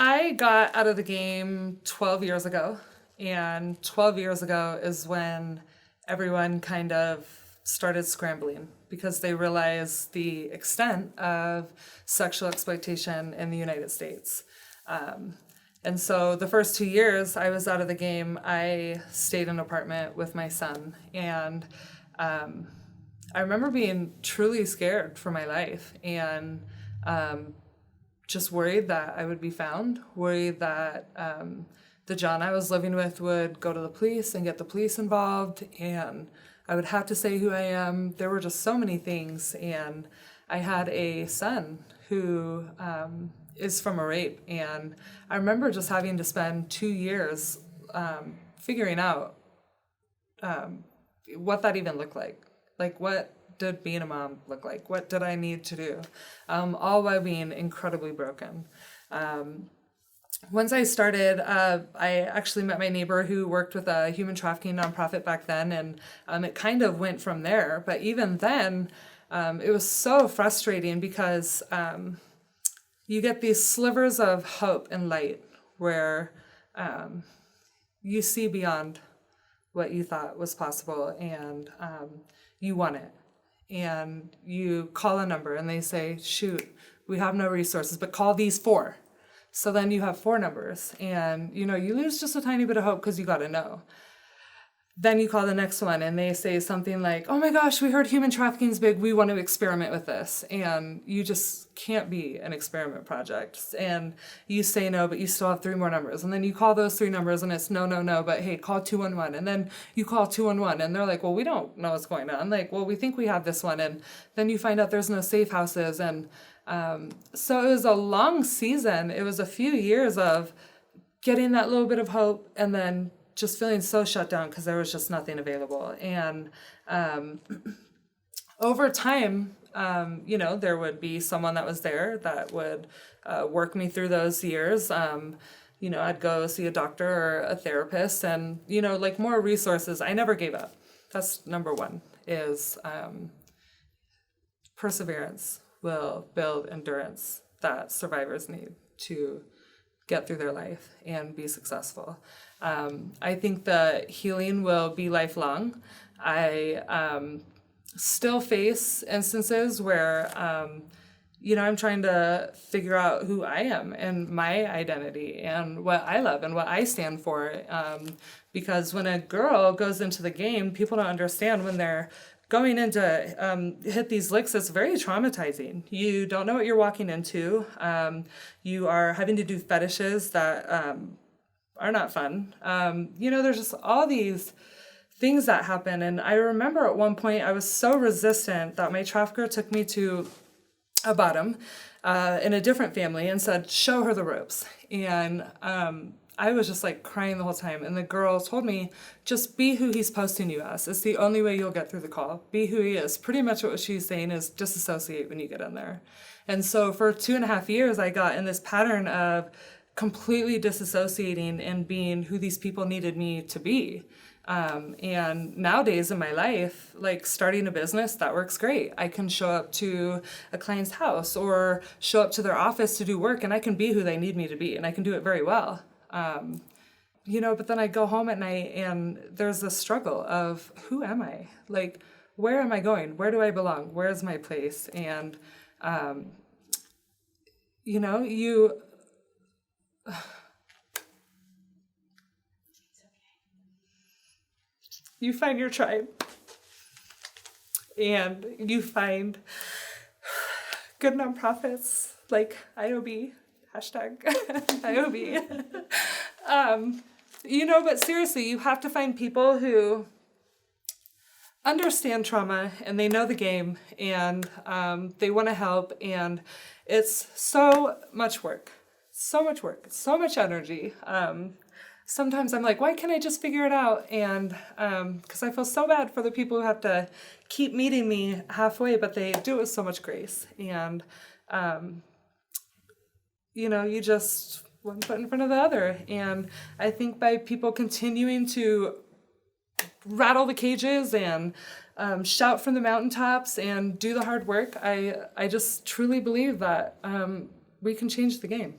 I got out of the game 12 years ago, and 12 years ago is when everyone kind of started scrambling because they realized the extent of sexual exploitation in the United States. And so the first 2 years I was out of the game, I stayed in an apartment with my son. And I remember being truly scared for my life and just worried that I would be found, worried that the John I was living with would go to the police and get the police involved, and I would have to say who I am. There were just so many things. And I had a son who is from a rape. And I remember just having to spend 2 years figuring out what that even looked like. Like, what did being a mom look like? What did I need to do? All while being incredibly broken. Once I started, I actually met my neighbor who worked with a human trafficking nonprofit back then, and it kind of went from there. But even then, it was so frustrating because you get these slivers of hope and light where you see beyond what you thought was possible, and you want it. And you call a number and they say, shoot, we have no resources, but call these 4. So then you have 4 numbers, and you lose just a tiny bit of hope because you got to know. Then you call the next one and they say something like, oh my gosh, we heard human trafficking is big, we want to experiment with this. And you just can't be an experiment project. And you say no, but you still have 3 more numbers. And then you call those 3 numbers and it's no, no, no, but hey, call 211. And then you call 211 and they're like, well, we don't know what's going on. Like, well, we think we have this one. And then you find out there's no safe houses. And so it was a long season. It was a few years of getting that little bit of hope and then just feeling so shut down because there was just nothing available. And over time, there would be someone that was there that would work me through those years. I'd go see a doctor or a therapist and, like more resources. I never gave up. That's number one, is perseverance will build endurance that survivors need to get through their life and be successful. I think the healing will be lifelong. I still face instances where, I'm trying to figure out who I am and my identity and what I love and what I stand for. Because when a girl goes into the game, people don't understand when they're going into hit these licks, it's very traumatizing. You don't know what you're walking into. You are having to do fetishes that are not fun. There's just all these things that happen. And I remember at one point I was so resistant that my trafficker took me to a bottom in a different family and said, show her the ropes. And I was just like crying the whole time. And the girl told me, just be who he's posting you as. It's the only way you'll get through the call. Be who he is. Pretty much what she's saying is disassociate when you get in there. And so for 2.5 years, I got in this pattern of completely disassociating and being who these people needed me to be. And nowadays in my life, like starting a business, that works great. I can show up to a client's house or show up to their office to do work, and I can be who they need me to be, and I can do it very well. But then I go home at night and there's this struggle of who am I? Like, where am I going? Where do I belong? Where's my place? And, you find your tribe and you find good nonprofits like IOB. Hashtag IOB. But seriously, you have to find people who understand trauma and they know the game and they want to help. And it's so much work, so much energy. Sometimes I'm like, why can't I just figure it out? And because I feel so bad for the people who have to keep meeting me halfway, but they do it with so much grace. And you just one foot in front of the other. And I think by people continuing to rattle the cages and shout from the mountaintops and do the hard work, I just truly believe that we can change the game.